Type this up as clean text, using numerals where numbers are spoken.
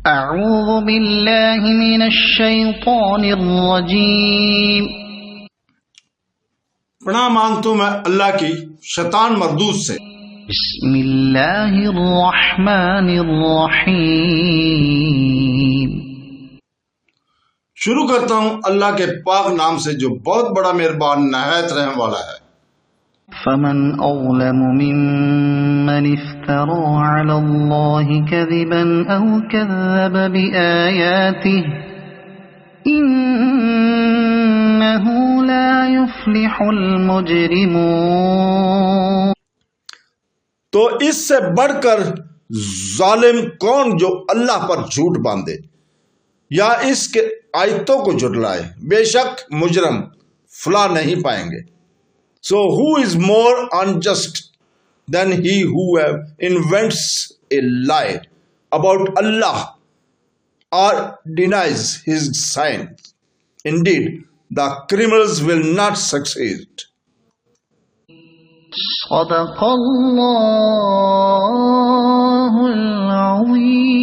اعوذ باللہ من الشیطان الرجیم. پناہ مانگتا ہوں میں اللہ کی شیطان مردود سے. بسم اللہ الرحمن الرحیم. شروع کرتا ہوں اللہ کے پاک نام سے جو بہت بڑا مہربان نہایت رحم والا ہے. فمن اظلم ممن افترى على الله كذبا او كذب بآياته انه لا يفلح المجرمون. تو اس سے بڑھ کر ظالم کون جو اللہ پر جھوٹ باندھے یا اس کے آیتوں کو جھٹلائے. بے شک مجرم فلاح نہیں پائیں گے. So who is more unjust than he who invents a lie about Allah or denies his signs? Indeed, the criminals will not succeed. صدق اللہ العظیم.